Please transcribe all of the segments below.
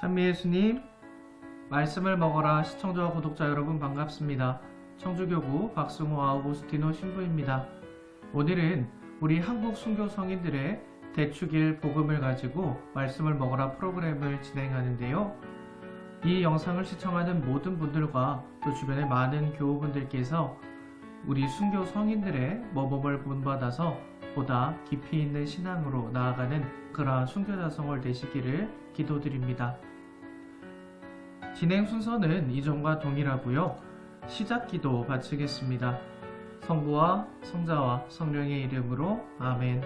찬미 예수님, 말씀을 먹어라 시청자와 구독자 여러분 반갑습니다. 청주교구 박승호 아우구스티노 신부입니다. 오늘은 우리 한국 순교 성인들의 대축일 복음을 가지고 말씀을 먹어라 프로그램을 진행하는데요. 이 영상을 시청하는 모든 분들과 또 주변의 많은 교우분들께서 우리 순교 성인들의 모범을 본받아서 보다 깊이 있는 신앙으로 나아가는 그러한 순교자 성월 되시기를 기도드립니다. 진행 순서는 이전과 동일하고요. 시작 기도 바치겠습니다. 성부와 성자와 성령의 이름으로 아멘.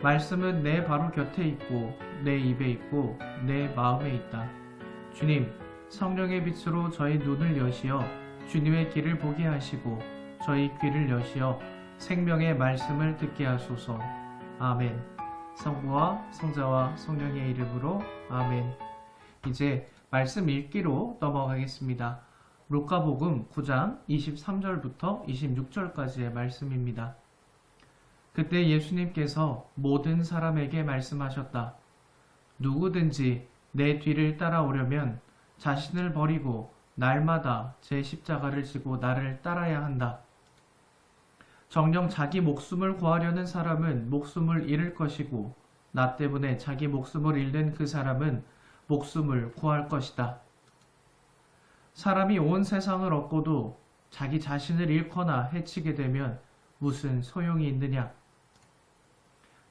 말씀은 내 바로 곁에 있고 내 입에 있고 내 마음에 있다. 주님, 성령의 빛으로 저희 눈을 여시어 주님의 길을 보게 하시고 저희 귀를 여시어 생명의 말씀을 듣게 하소서. 아멘. 성부와 성자와 성령의 이름으로 아멘. 이제 말씀 읽기로 넘어가겠습니다. 루카복음 9장 23절부터 26절까지의 말씀입니다. 그때 예수님께서 모든 사람에게 말씀하셨다. 누구든지 내 뒤를 따라오려면 자신을 버리고 날마다 제 십자가를 지고 나를 따라야 한다. 정녕 자기 목숨을 구하려는 사람은 목숨을 잃을 것이고 나 때문에 자기 목숨을 잃는 그 사람은 목숨을 구할 것이다. 사람이 온 세상을 얻고도 자기 자신을 잃거나 해치게 되면 무슨 소용이 있느냐?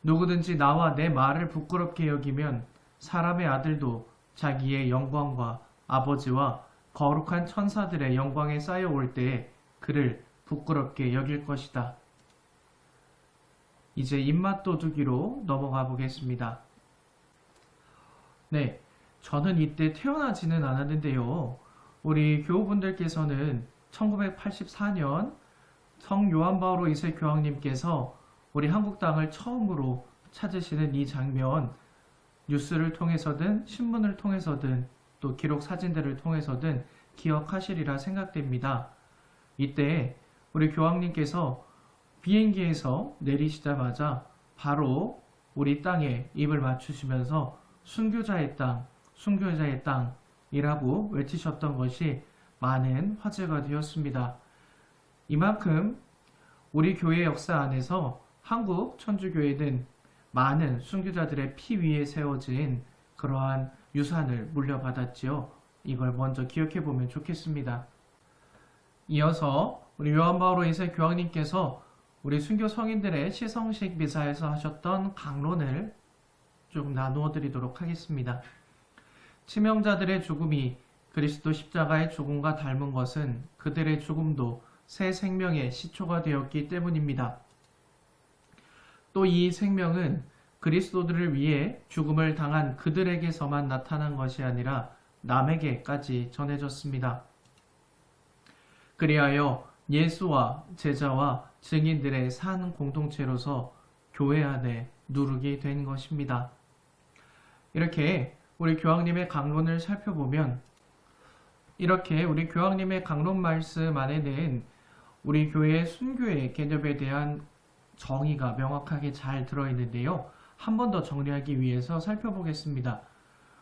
누구든지 나와 내 말을 부끄럽게 여기면 사람의 아들도 자기의 영광과 아버지와 거룩한 천사들의 영광에 쌓여올 때에 그를 부끄럽게 여길 것이다. 이제 입맛 도둑이로 넘어가 보겠습니다. 네, 저는 이때 태어나지는 않았는데요. 우리 교우분들께서는 1984년 성 요한 바오로 2세 교황님께서 우리 한국 땅을 처음으로 찾으시는 이 장면, 뉴스를 통해서든 신문을 통해서든 또 기록 사진들을 통해서든 기억하시리라 생각됩니다. 이때 우리 교황님께서 비행기에서 내리시자마자 바로 우리 땅에 입을 맞추시면서 순교자의 땅, 순교자의 땅이라고 외치셨던 것이 많은 화제가 되었습니다. 이만큼 우리 교회 역사 안에서 한국 천주교회는 많은 순교자들의 피 위에 세워진 그러한 유산을 물려받았지요. 이걸 먼저 기억해 보면 좋겠습니다. 이어서 우리 요한 바오로 2세 교황님께서 우리 순교 성인들의 시성식 미사에서 하셨던 강론을 좀 나누어 드리도록 하겠습니다. 치명자들의 죽음이 그리스도 십자가의 죽음과 닮은 것은 그들의 죽음도 새 생명의 시초가 되었기 때문입니다. 또 이 생명은 그리스도들을 위해 죽음을 당한 그들에게서만 나타난 것이 아니라 남에게까지 전해졌습니다. 그리하여 예수와 제자와 증인들의 산 공동체로서 교회 안에 누르게 된 것입니다. 이렇게 우리 교황님의 강론을 살펴보면 이렇게 우리 교황님의 강론 말씀 안에는 우리 교회의 순교의 개념에 대한 정의가 명확하게 잘 들어있는데요. 한 번 더 정리하기 위해서 살펴보겠습니다.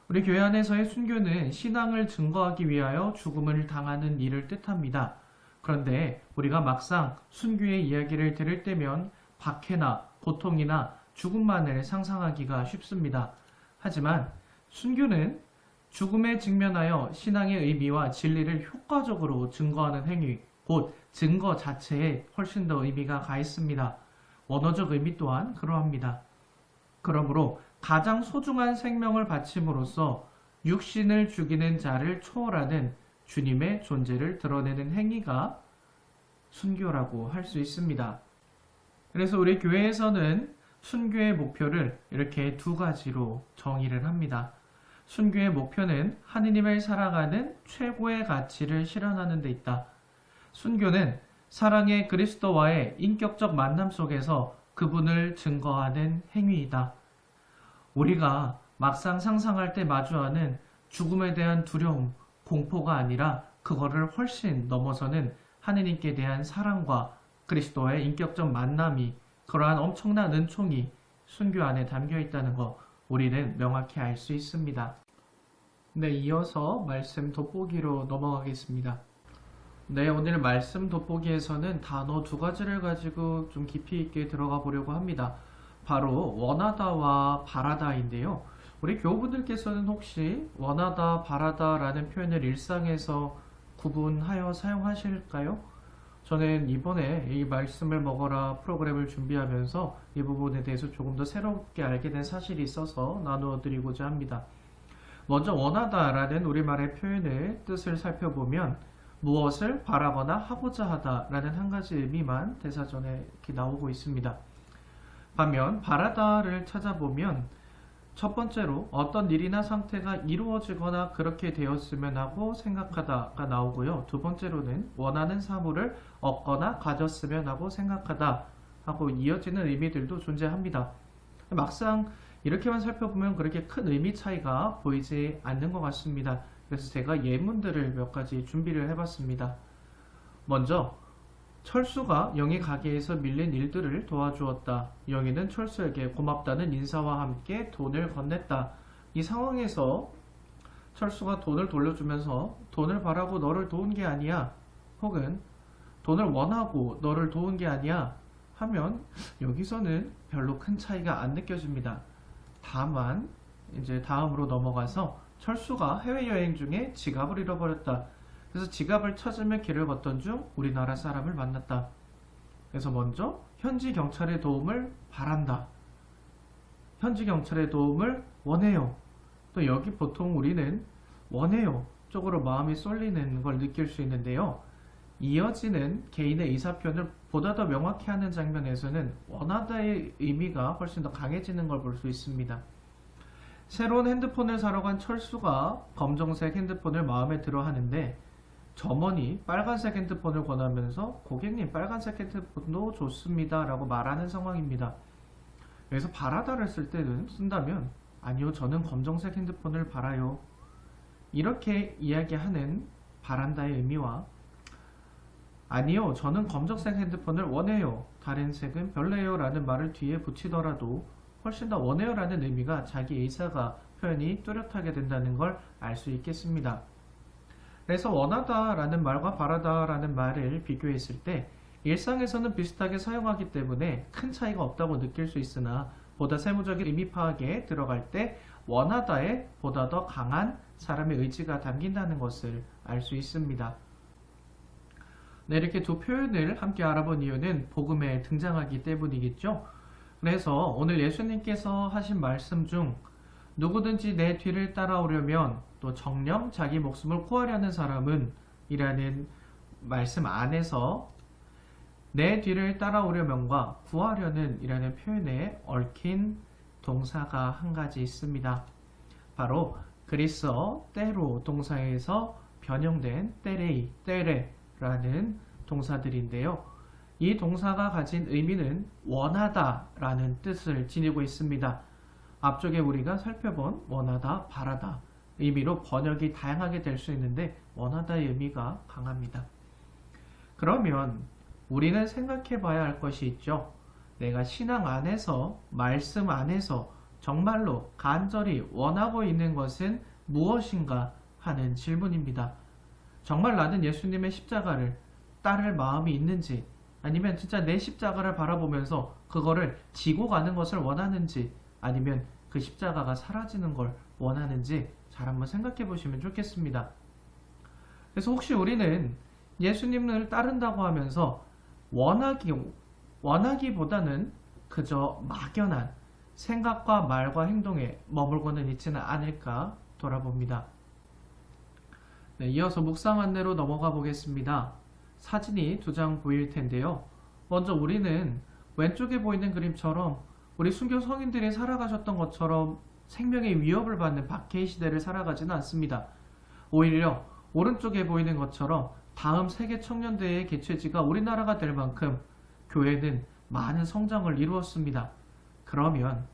우리 교회 안에서의 순교는 신앙을 증거하기 위하여 죽음을 당하는 일을 뜻합니다. 그런데 우리가 막상 순교의 이야기를 들을 때면 박해나 고통이나 죽음만을 상상하기가 쉽습니다. 하지만 순교는 죽음에 직면하여 신앙의 의미와 진리를 효과적으로 증거하는 행위, 곧 증거 자체에 훨씬 더 의미가 가 있습니다. 원어적 의미 또한 그러합니다. 그러므로 가장 소중한 생명을 바침으로써 육신을 죽이는 자를 초월하는 주님의 존재를 드러내는 행위가 순교라고 할 수 있습니다. 그래서 우리 교회에서는 순교의 목표를 이렇게 두 가지로 정의를 합니다. 순교의 목표는 하느님을 사랑하는 최고의 가치를 실현하는 데 있다. 순교는 사랑의 그리스도와의 인격적 만남 속에서 그분을 증거하는 행위이다. 우리가 막상 상상할 때 마주하는 죽음에 대한 두려움, 공포가 아니라 그거를 훨씬 넘어서는 하느님께 대한 사랑과 그리스도와의 인격적 만남이, 그러한 엄청난 은총이 순교 안에 담겨 있다는 거 우리는 명확히 알 수 있습니다. 네, 이어서 말씀 돋보기로 넘어가겠습니다. 네, 오늘 말씀 돋보기에서는 단어 두 가지를 가지고 좀 깊이 있게 들어가 보려고 합니다. 바로 원하다와 바라다인데요. 우리 교우분들께서는 혹시 원하다, 바라다라는 표현을 일상에서 구분하여 사용하실까요? 저는 이번에 이 말씀을 먹어라 프로그램을 준비하면서 이 부분에 대해서 조금 더 새롭게 알게 된 사실이 있어서 나누어 드리고자 합니다. 먼저 원하다라는 우리말의 표현의 뜻을 살펴보면 무엇을 바라거나 하고자 하다라는 한 가지 의미만 대사전에 이렇게 나오고 있습니다. 반면 바라다를 찾아보면 첫 번째로 어떤 일이나 상태가 이루어지거나 그렇게 되었으면 하고 생각하다가 나오고요. 두 번째로는 원하는 사물을 얻거나 가졌으면 하고 생각하다 하고 이어지는 의미들도 존재합니다. 막상 이렇게만 살펴보면 그렇게 큰 의미 차이가 보이지 않는 것 같습니다. 그래서 제가 예문들을 몇 가지 준비를 해봤습니다. 먼저 철수가 영희 가게에서 밀린 일들을 도와주었다. 영희는 철수에게 고맙다는 인사와 함께 돈을 건넸다. 이 상황에서 철수가 돈을 돌려주면서 돈을 바라고 너를 도운 게 아니야. 혹은 돈을 원하고 너를 도운 게 아니야. 하면 여기서는 별로 큰 차이가 안 느껴집니다. 다만 이제 다음으로 넘어가서 철수가 해외여행 중에 지갑을 잃어버렸다. 그래서 지갑을 찾으며 길을 걷던 중 우리나라 사람을 만났다. 그래서 먼저 현지 경찰의 도움을 바란다. 현지 경찰의 도움을 원해요. 또 여기 보통 우리는 원해요 쪽으로 마음이 쏠리는 걸 느낄 수 있는데요. 이어지는 개인의 의사표현을 보다 더 명확히 하는 장면에서는 원하다의 의미가 훨씬 더 강해지는 걸 볼 수 있습니다. 새로운 핸드폰을 사러 간 철수가 검정색 핸드폰을 마음에 들어 하는데 점원이 빨간색 핸드폰을 권하면서 고객님 빨간색 핸드폰도 좋습니다 라고 말하는 상황입니다. 여기서 바라다를 쓸 때는 쓴다면 아니요 저는 검정색 핸드폰을 바라요 이렇게 이야기하는 바란다의 의미와 아니요 저는 검정색 핸드폰을 원해요 다른 색은 별로예요 라는 말을 뒤에 붙이더라도 훨씬 더 원해요 라는 의미가 자기 의사가 표현이 뚜렷하게 된다는 걸 알 수 있겠습니다. 그래서 원하다 라는 말과 바라다 라는 말을 비교했을 때 일상에서는 비슷하게 사용하기 때문에 큰 차이가 없다고 느낄 수 있으나 보다 세무적인 의미 파악에 들어갈 때 원하다에 보다 더 강한 사람의 의지가 담긴다는 것을 알 수 있습니다. 네, 이렇게 두 표현을 함께 알아본 이유는 복음에 등장하기 때문이겠죠. 그래서 오늘 예수님께서 하신 말씀 중 누구든지 내 뒤를 따라오려면 또 정녕 자기 목숨을 구하려는 사람은 이라는 말씀 안에서 내 뒤를 따라오려면과 구하려는 이라는 표현에 얽힌 동사가 한 가지 있습니다. 바로 그리스어 때로 동사에서 변형된 때레이, 때레라는 동사들인데요. 이 동사가 가진 의미는 원하다 라는 뜻을 지니고 있습니다. 앞쪽에 우리가 살펴본 원하다, 바라다 의미로 번역이 다양하게 될 수 있는데 원하다의 의미가 강합니다. 그러면 우리는 생각해 봐야 할 것이 있죠. 내가 신앙 안에서, 말씀 안에서 정말로 간절히 원하고 있는 것은 무엇인가 하는 질문입니다. 정말 나는 예수님의 십자가를 따를 마음이 있는지 아니면 진짜 내 십자가를 바라보면서 그거를 지고 가는 것을 원하는지 아니면 그 십자가가 사라지는 걸 원하는지 잘 한번 생각해 보시면 좋겠습니다. 그래서 혹시 우리는 예수님을 따른다고 하면서 원하기보다는 그저 막연한 생각과 말과 행동에 머물고는 있지는 않을까 돌아봅니다. 네, 이어서 묵상 안내로 넘어가 보겠습니다. 사진이 두 장 보일 텐데요. 먼저 우리는 왼쪽에 보이는 그림처럼 우리 순교 성인들이 살아가셨던 것처럼 생명의 위협을 받는 박해의 시대를 살아가지는 않습니다. 오히려 오른쪽에 보이는 것처럼 다음 세계 청년대회의 개최지가 우리나라가 될 만큼 교회는 많은 성장을 이루었습니다. 그러면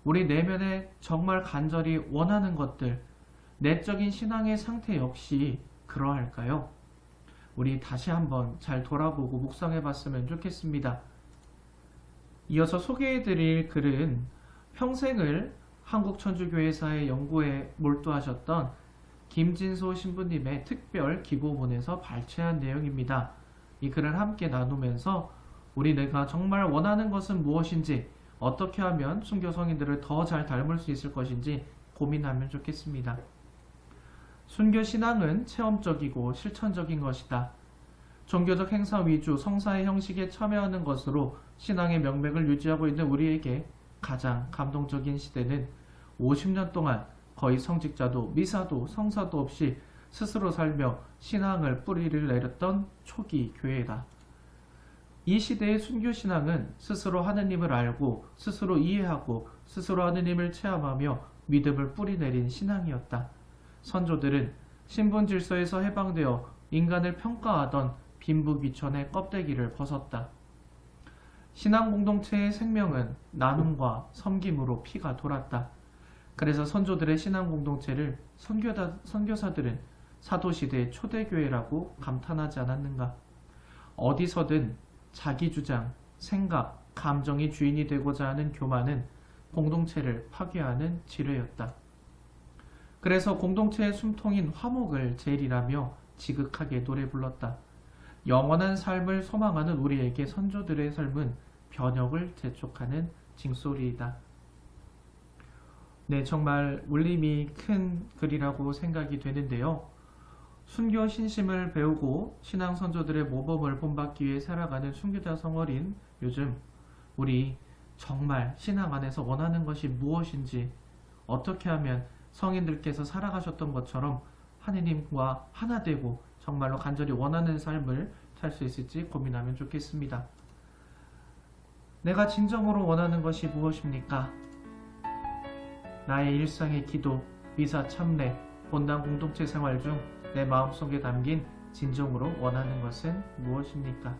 우리 내면에 정말 간절히 원하는 것들, 내적인 신앙의 상태 역시 그러할까요? 우리 다시 한번 잘 돌아보고 묵상해 봤으면 좋겠습니다. 이어서 소개해 드릴 글은 평생을 한국천주교회사의 연구에 몰두하셨던 김진소 신부님의 특별 기고문에서 발췌한 내용입니다. 이 글을 함께 나누면서 우리가 정말 원하는 것은 무엇인지, 어떻게 하면 순교 성인들을 더 잘 닮을 수 있을 것인지 고민하면 좋겠습니다. 순교 신앙은 체험적이고 실천적인 것이다. 종교적 행사 위주 성사의 형식에 참여하는 것으로 신앙의 명맥을 유지하고 있는 우리에게 가장 감동적인 시대는 50년 동안 거의 성직자도 미사도 성사도 없이 스스로 살며 신앙을 뿌리를 내렸던 초기 교회다. 이 시대의 순교신앙은 스스로 하느님을 알고 스스로 이해하고 스스로 하느님을 체험하며 믿음을 뿌리내린 신앙이었다. 선조들은 신분 질서에서 해방되어 인간을 평가하던 빈부귀천의 껍데기를 벗었다. 신앙 공동체의 생명은 나눔과 섬김으로 피가 돌았다. 그래서 선조들의 신앙 공동체를 선교사들은 사도시대의 초대교회라고 감탄하지 않았는가? 어디서든 자기 주장, 생각, 감정이 주인이 되고자 하는 교만은 공동체를 파괴하는 지뢰였다. 그래서 공동체의 숨통인 화목을 제일이라며 지극하게 노래 불렀다. 영원한 삶을 소망하는 우리에게 선조들의 삶은 변혁을 재촉하는 징소리이다. 네, 정말 울림이 큰 글이라고 생각이 되는데요. 순교 신심을 배우고 신앙 선조들의 모범을 본받기 위해 살아가는 순교자 성어린 요즘 우리 정말 신앙 안에서 원하는 것이 무엇인지, 어떻게 하면 성인들께서 살아가셨던 것처럼 하느님과 하나 되고 정말로 간절히 원하는 삶을 살 수 있을지 고민하면 좋겠습니다. 내가 진정으로 원하는 것이 무엇입니까? 나의 일상의 기도, 미사 참례, 본당 공동체 생활 중 내 마음속에 담긴 진정으로 원하는 것은 무엇입니까?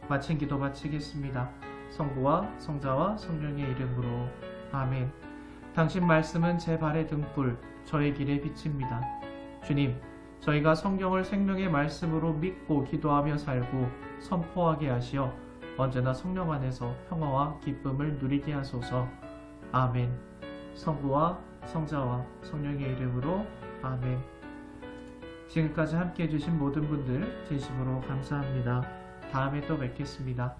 마친 기도 마치겠습니다. 성부와 성자와 성령의 이름으로 아멘. 당신 말씀은 제 발의 등불, 저의 길의 빛입니다. 주님, 저희가 성경을 생명의 말씀으로 믿고 기도하며 살고 선포하게 하시어 언제나 성령 안에서 평화와 기쁨을 누리게 하소서. 아멘. 성부와 성자와 성령의 이름으로 아멘. 지금까지 함께 해주신 모든 분들 진심으로 감사합니다. 다음에 또 뵙겠습니다.